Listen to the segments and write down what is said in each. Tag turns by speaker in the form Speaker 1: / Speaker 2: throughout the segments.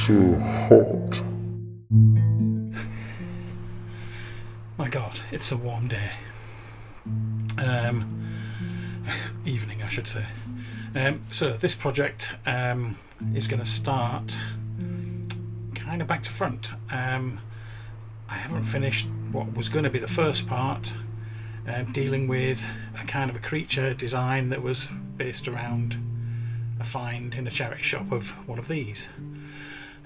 Speaker 1: so hot.
Speaker 2: My God, it's a warm day. Evening, I should say. So this project is going to start kind of back to front. I haven't finished what was going to be the first part, dealing with a kind of a creature design that was based around a find in a charity shop of one of these.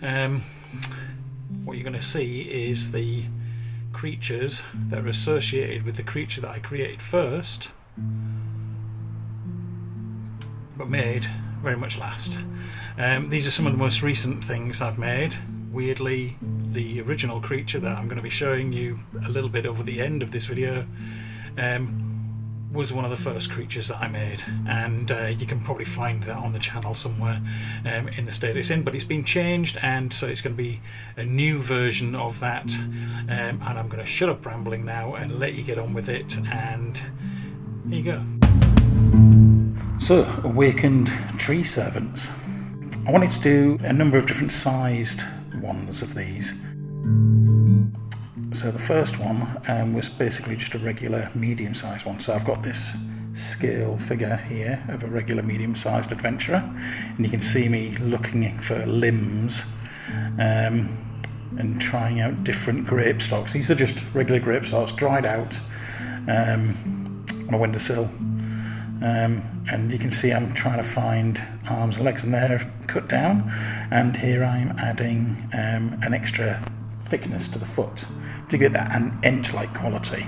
Speaker 2: What you're going to see is the creatures that are associated with the creature that I created first, but made very much last. These are some of the most recent things I've made. Weirdly, the original creature that I'm going to be showing you a little bit over the end of this video was one of the first creatures that I made, and you can probably find that on the channel somewhere in the state it's in, but it's been changed, and so it's going to be a new version of that, and I'm going to shut up rambling now and let you get on with it, and here you go. So, awakened tree servants. I wanted to do a number of different sized ones of these. So the first one was basically just a regular medium-sized one. So I've got this scale figure here of a regular medium-sized adventurer, and you can see me looking for limbs and trying out different grape stalks. These are just regular grape stalks dried out on a windowsill, and you can see I'm trying to find arms and legs, and they're cut down, and here I'm adding an extra thickness to the foot to get that an ant-like quality.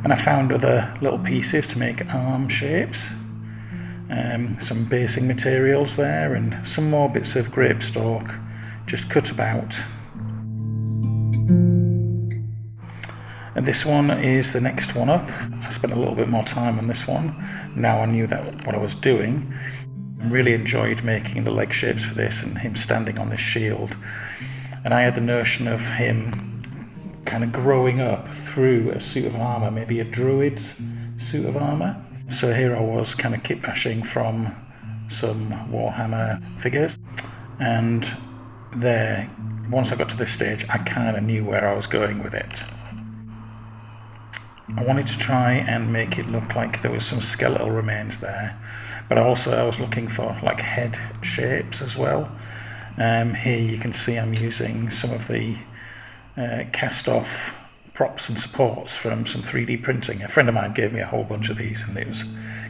Speaker 2: And I found other little pieces to make arm shapes, some basing materials there, and some more bits of grape stalk just cut about. And this one is the next one up. I spent a little bit more time on this one. Now I knew that what I was doing. I really enjoyed making the leg shapes for this and him standing on this shield. And I had the notion of him kind of growing up through a suit of armour, maybe a druid's suit of armour. So here I was kind of kit bashing from some Warhammer figures, and there, once I got to this stage, I kind of knew where I was going with it. I wanted to try and make it look like there was some skeletal remains there, but also I was looking for like head shapes as well. Here you can see I'm using some of the cast-off props and supports from some 3D printing. A friend of mine gave me a whole bunch of these, and it was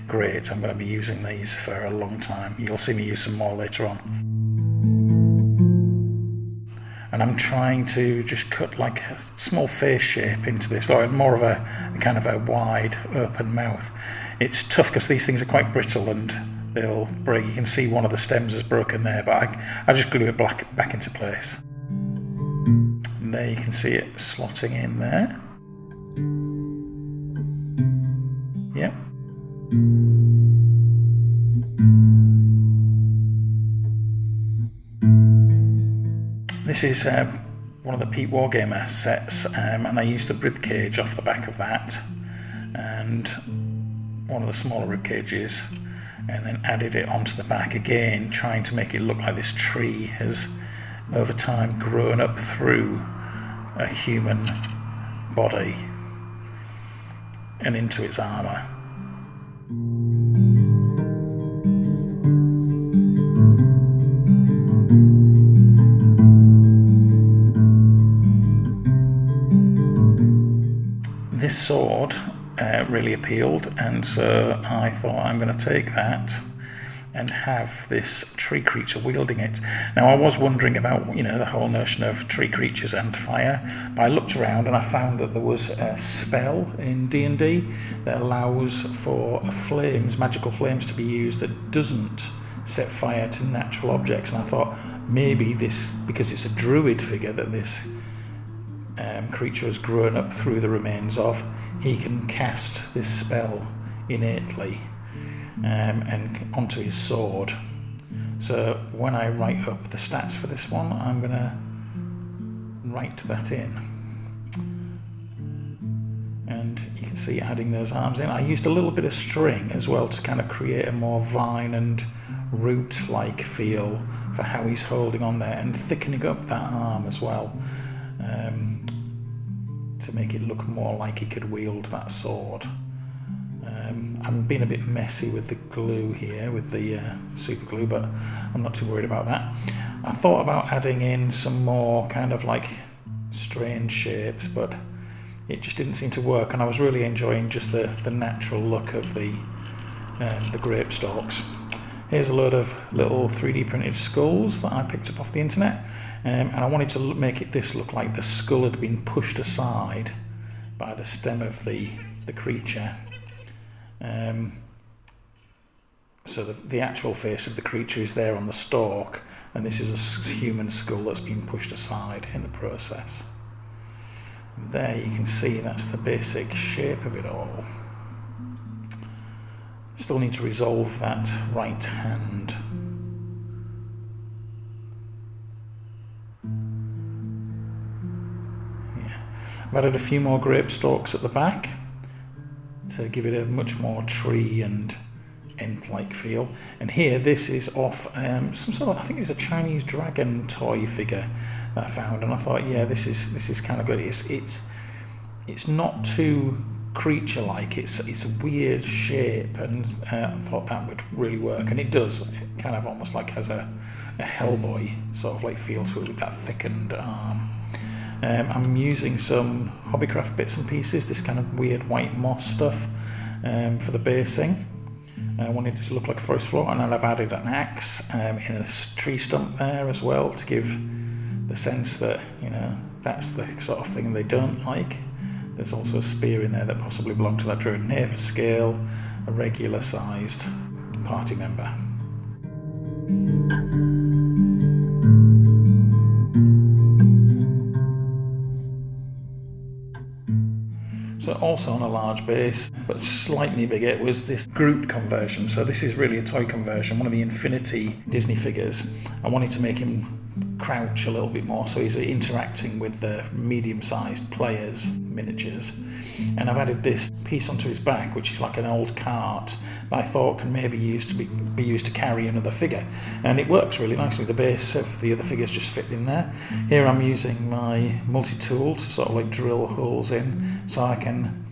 Speaker 2: great. I'm going to be using these for a long time. You'll see me use some more later on. And I'm trying to just cut like a small face shape into this, like more of a kind of a wide open mouth. It's tough because these things are quite brittle and they'll break. You can see one of the stems is broken there, but I just glue it back into place. And there you can see it slotting in there. Yep. This is one of the Pete Wargamer sets, and I used the rib cage off the back of that and one of the smaller rib cages, and then added it onto the back again, trying to make it look like this tree has over time grown up through a human body and into its armour. This sword really appealed, and so I thought I'm going to take that and have this tree creature wielding it. Now I was wondering about, the whole notion of tree creatures and fire, but I looked around and I found that there was a spell in D&D that allows for magical flames to be used that doesn't set fire to natural objects, and I thought maybe this, because it's a druid figure that this creature has grown up through the remains of, he can cast this spell innately and onto his sword. So when I write up the stats for this one, I'm going to write that in. And you can see adding those arms in. I used a little bit of string as well to kind of create a more vine and root-like feel for how he's holding on there, and thickening up that arm as well, to make it look more like he could wield that sword. I'm being a bit messy with the glue here, with the super glue, but I'm not too worried about that. I thought about adding in some more kind of like strange shapes, but it just didn't seem to work, and I was really enjoying just the natural look of the grape stalks. Here's a load of little 3D printed skulls that I picked up off the internet, and I wanted to make this look like the skull had been pushed aside by the stem of the creature. So the actual face of the creature is there on the stalk, and this is a human skull that's been pushed aside in the process. And there you can see that's the basic shape of it all. Still need to resolve that right hand. Yeah. I've added a few more grape stalks at the back to give it a much more tree and ant-like feel. And here, this is off some sort of, I think it was a Chinese dragon toy figure that I found, and I thought, yeah, this is kind of good. It's not too creature-like. It's a weird shape, and I thought that would really work, and it does. It kind of almost like has a Hellboy sort of like feel to it with that thickened arm. I'm using some Hobbycraft bits and pieces, this kind of weird white moss stuff for the basing. I wanted it to look like a forest floor, and then I've added an axe in a tree stump there as well to give the sense that, you know, that's the sort of thing they don't like. There's also a spear in there that possibly belonged to that druid, and here for scale, a regular sized party member. So also on a large base, but slightly bigger, was this Groot conversion. So this is really a toy conversion, one of the Infinity Disney figures. I wanted to make him crouch a little bit more, so he's interacting with the medium-sized players' miniatures. And I've added this piece onto his back, which is like an old cart that I thought can maybe be used to carry another figure. And it works really nicely. The base of the other figures just fit in there. Here I'm using my multi-tool to sort of like drill holes in, so I can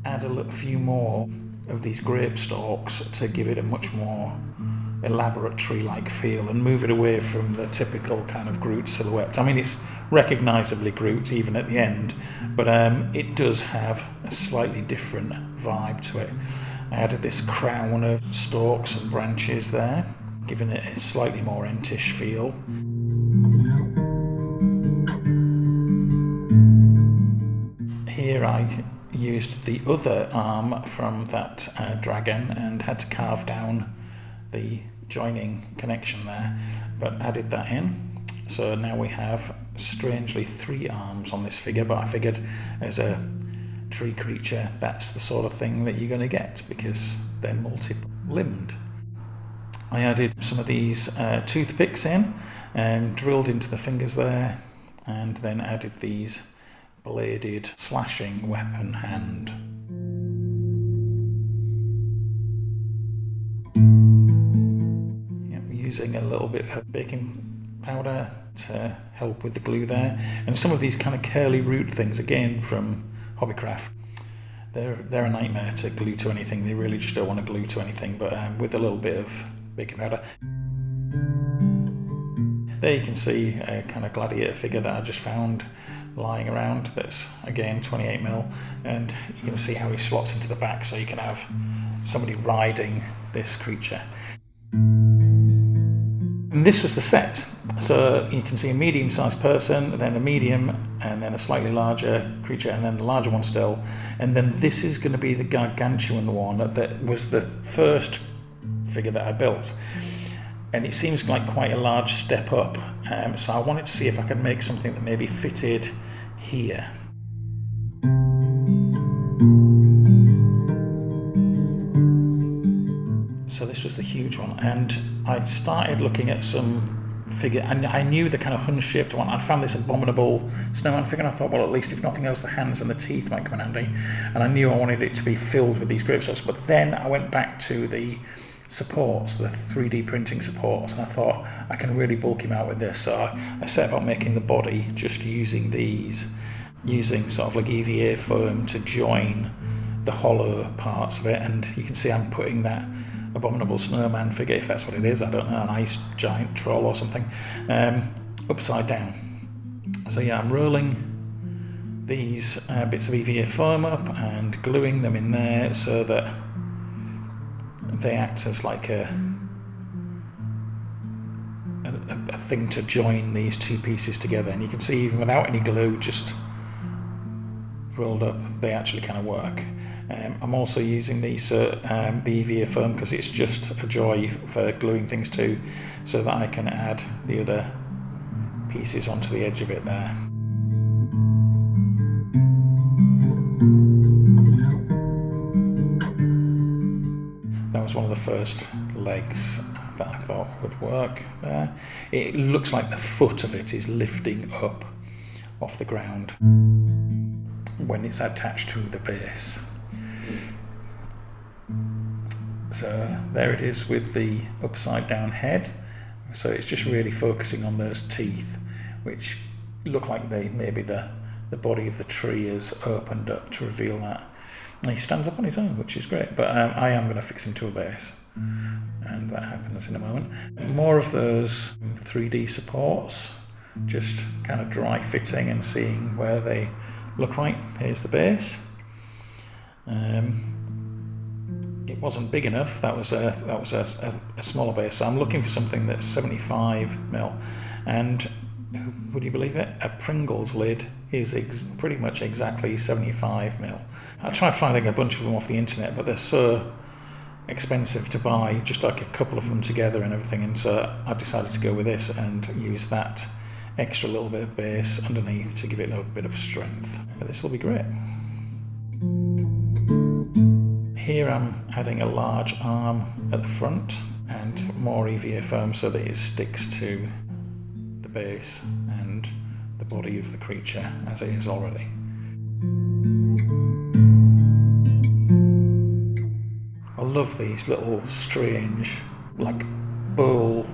Speaker 2: add a few more of these grape stalks to give it a much more elaborate tree-like feel and move it away from the typical kind of Groot silhouette. I mean, it's recognisably Groot even at the end, but it does have a slightly different vibe to it. I added this crown of stalks and branches there, giving it a slightly more entish feel. Here I used the other arm from that dragon and had to carve down the joining connection there, but added that in. So now we have strangely 3 arms on this figure, but I figured as a tree creature that's the sort of thing that you're going to get because they're multi-limbed. I added some of these toothpicks in and drilled into the fingers there, and then added these bladed slashing weapon hand. Using a little bit of baking powder to help with the glue there, and some of these kind of curly root things again from Hobbycraft. They're a nightmare to glue to anything. They really just don't want to glue to anything, but with a little bit of baking powder. There you can see a kind of gladiator figure that I just found lying around. That's again 28mm, and you can see how he slots into the back, so you can have somebody riding this creature. And this was the set. So you can see a medium-sized person, then a medium, and then a slightly larger creature, and then the larger one still. And then this is going to be the gargantuan one that was the first figure that I built. And it seems like quite a large step up. So I wanted to see if I could make something that maybe fitted here. So this was the huge one, and I started looking at some figure, and I knew the kind of hun-shaped one. I found this abominable snowman figure, and I thought, well, at least if nothing else, the hands and the teeth might come in handy. And I knew I wanted it to be filled with these grape stalks. But then I went back to the supports, the 3D printing supports, and I thought I can really bulk him out with this. So I set about making the body just using these, using sort of like EVA foam to join the hollow parts of it. And you can see I'm putting that abominable snowman figure, if that's what it is, I don't know, an ice giant troll or something, upside down. So yeah, I'm rolling these bits of EVA foam up and gluing them in there so that they act as like a thing to join these two pieces together. And you can see even without any glue, just rolled up, they actually kind of work. I'm also using these the EVA foam because it's just a joy for gluing things to, so that I can add the other pieces onto the edge of it there. That was one of the first legs that I thought would work there. It looks like the foot of it is lifting up off the ground when it's attached to the base. So there it is with the upside down head. So it's just really focusing on those teeth, which look like maybe the body of the tree has opened up to reveal that. And he stands up on his own, which is great, but I am going to fix him to a base, and that happens in a moment. More of those 3D supports, just kind of dry fitting and seeing where they look right. Here's the base. It wasn't big enough. That was a smaller base. So I'm looking for something that's 75mm, and would you believe it? A Pringles lid is pretty much exactly 75mm. I tried finding a bunch of them off the internet, but they're so expensive to buy, just like a couple of them together and everything, and so I decided to go with this and use that extra little bit of base underneath to give it a bit of strength. But this will be great. Here I'm adding a large arm at the front and more EVA foam so that it sticks to the base and the body of the creature as it is already. I love these little strange, like bowl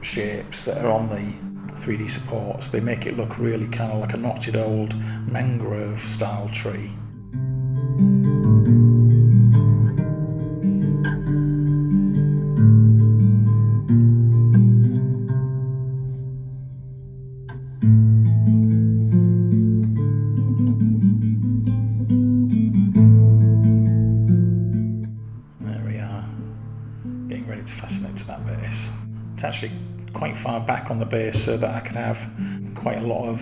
Speaker 2: shapes that are on the 3D supports. They make it look really kind of like a knotted old mangrove style tree. It's actually quite far back on the base so that I could have quite a lot of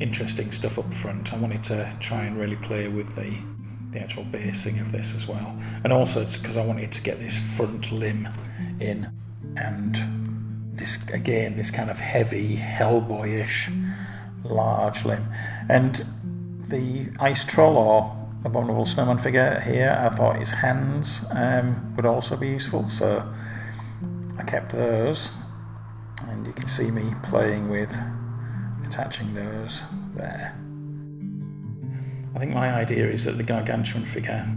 Speaker 2: interesting stuff up front. I wanted to try and really play with the actual basing of this as well, and also because I wanted to get this front limb in, and this kind of heavy Hellboyish large limb. And the ice troll or abominable snowman figure here, I thought his hands would also be useful, so I kept those, and you can see me playing with attaching those there. I think my idea is that the gargantuan figure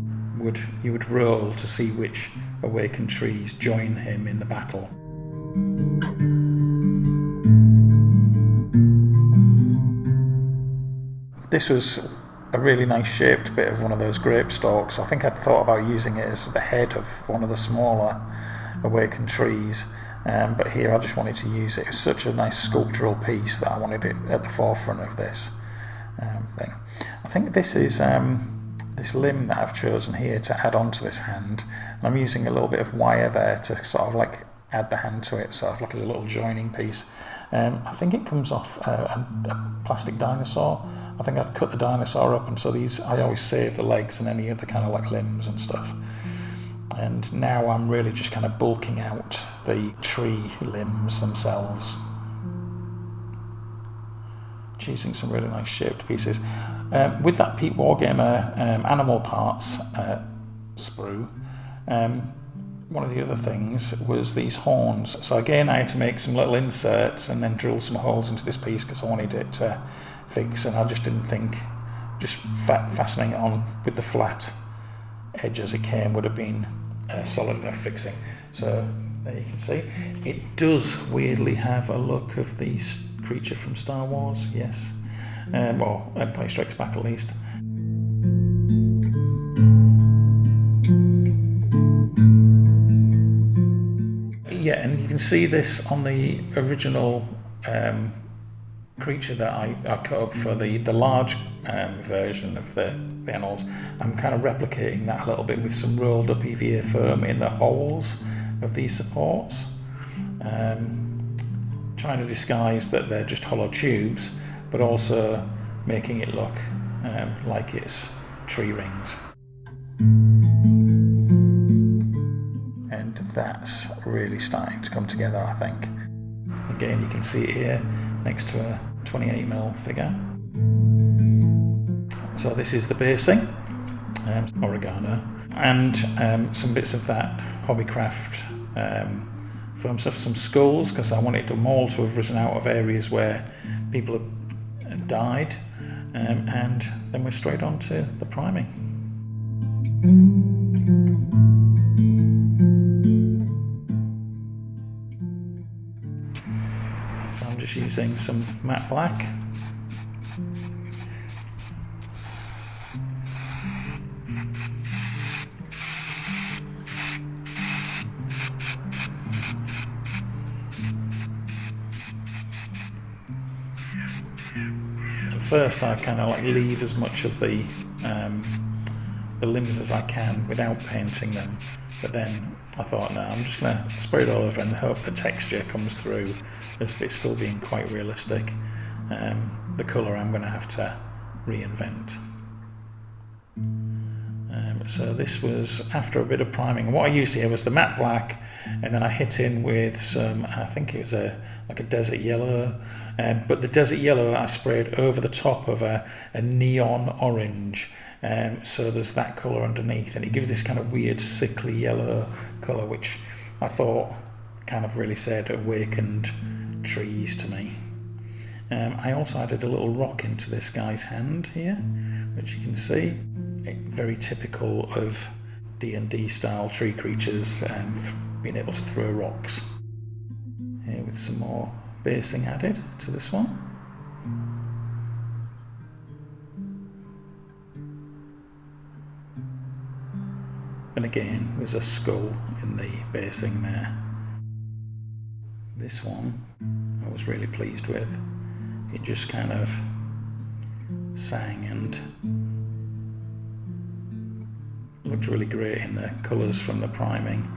Speaker 2: you would roll to see which awakened trees join him in the battle. This was a really nice shaped bit of one of those grape stalks. I think I'd thought about using it as the head of one of the smaller awakened trees, but here I just wanted to use it. It was such a nice sculptural piece that I wanted it at the forefront of this thing. I think this is this limb that I've chosen here to add onto this hand, and I'm using a little bit of wire there to sort of like add the hand to it, sort of like as a little joining piece. I think it comes off a plastic dinosaur. I think I'd cut the dinosaur up, and so I always save the legs and any other kind of like limbs and stuff. And now I'm really just kind of bulking out the tree limbs themselves, choosing some really nice shaped pieces. With that Pete Wargamer animal parts sprue, one of the other things was these horns. So again, I had to make some little inserts and then drill some holes into this piece because I wanted it to fix, and I just didn't think just fastening it on with the flat edge as it came would have been solid enough fixing. So there you can see. It does weirdly have a look of the creature from Star Wars, yes. Or Empire Strikes Back at least. Yeah, and you can see this on the original creature that I cut up for the large version of the annals. I'm kind of replicating that a little bit with some rolled up EVA foam in the holes of these supports, trying to disguise that they're just hollow tubes, but also making it look like it's tree rings. And that's really starting to come together, I think. Again, you can see it here next to a 28mm figure. So this is the basing, oregano, and some bits of that Hobbycraft foam stuff, some skulls, because I wanted them all to have risen out of areas where people have died, and then we're straight on to the priming. So I'm just using some matte black. At first I kind of like leave as much of the limbs as I can without painting them, but then I thought, no, I'm just going to spray it all over and hope the texture comes through as if it's still being quite realistic. The colour I'm going to have to reinvent. So this was after a bit of priming. What I used here was the matte black, and then I hit in with some, I think it was like a desert yellow, but the desert yellow I sprayed over the top of a neon orange. So there's that colour underneath, and it gives this kind of weird sickly yellow colour, which I thought kind of really said awakened trees to me. I also added a little rock into this guy's hand here, which you can see. Very typical of D&D style tree creatures, being able to throw rocks. Here with some more basing added to this one. And again, there's a skull in the basing there. This one I was really pleased with. It just kind of sang and looked really great in the colours from the priming.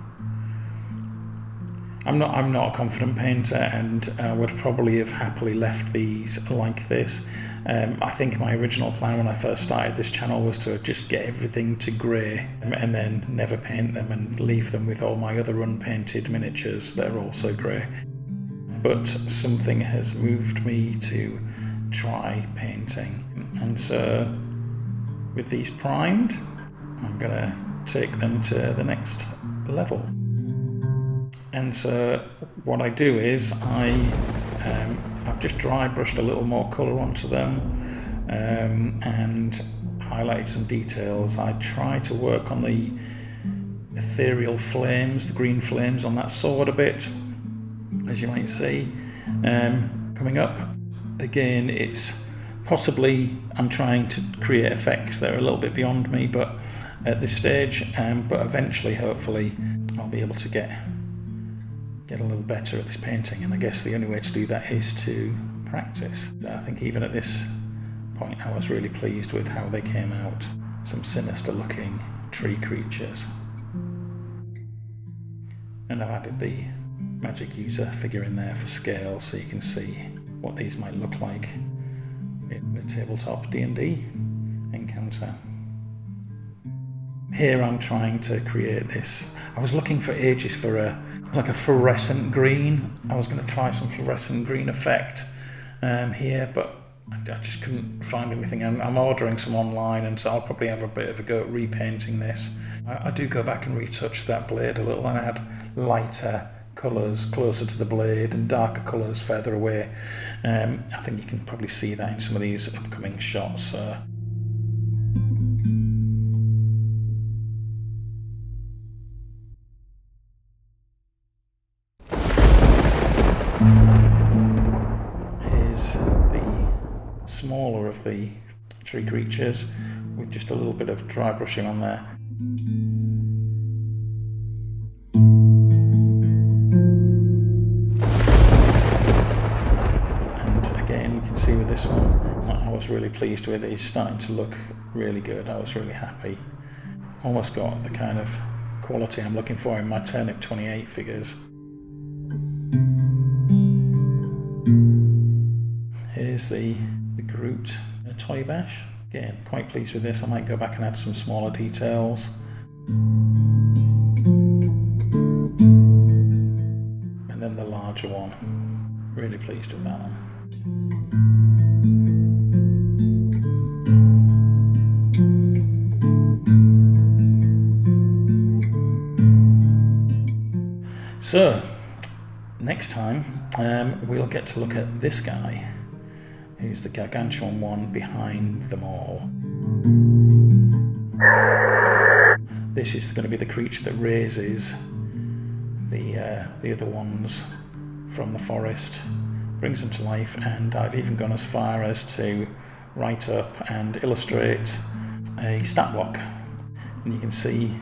Speaker 2: I'm not a confident painter, and I would probably have happily left these like this. I think my original plan when I first started this channel was to just get everything to grey and then never paint them and leave them with all my other unpainted miniatures that are also grey. But something has moved me to try painting, and so with these primed, I'm going to take them to the next level. And so what I do is I've just dry brushed a little more colour onto them and highlighted some details. I try to work on the ethereal flames, the green flames on that sword a bit, as you might see. Coming up, again, it's possibly I'm trying to create effects that are a little bit beyond me, but at this stage, but eventually, hopefully, I'll be able to get a little better at this painting, and I guess the only way to do that is to practice. I think even at this point I was really pleased with how they came out. Some sinister looking tree creatures. And I've added the magic user figure in there for scale, so you can see what these might look like in a tabletop D&D encounter. Here I'm trying to create this. I was looking for ages for a fluorescent green. I was going to try some fluorescent green effect here, but I just couldn't find anything. I'm ordering some online, and so I'll probably have a bit of a go at repainting this. I do go back and retouch that blade a little and add lighter colours closer to the blade and darker colours further away. I think you can probably see that in some of these upcoming shots. is the smaller of the tree creatures with just a little bit of dry brushing on there. And again, you can see with this one, I was really pleased with it. It's starting to look really good. I was really happy. Almost got the kind of quality I'm looking for in my Turnip 28 figures. Here's the Groot toy bash. Again, quite pleased with this. I might go back and add some smaller details. And then the larger one. Really pleased with that one. So, next time we'll get to look at this guy, who's the gargantuan one behind them all. This is going to be the creature that raises the other ones from the forest, brings them to life, and I've even gone as far as to write up and illustrate a stat block. And you can see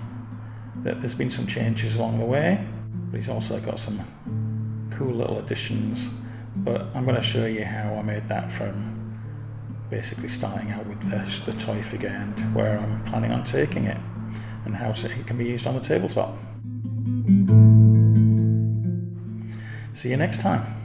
Speaker 2: that there's been some changes along the way, but he's also got some cool little additions. But I'm going to show you how I made that from basically starting out with the toy figure and where I'm planning on taking it and how it can be used on the tabletop. See you next time.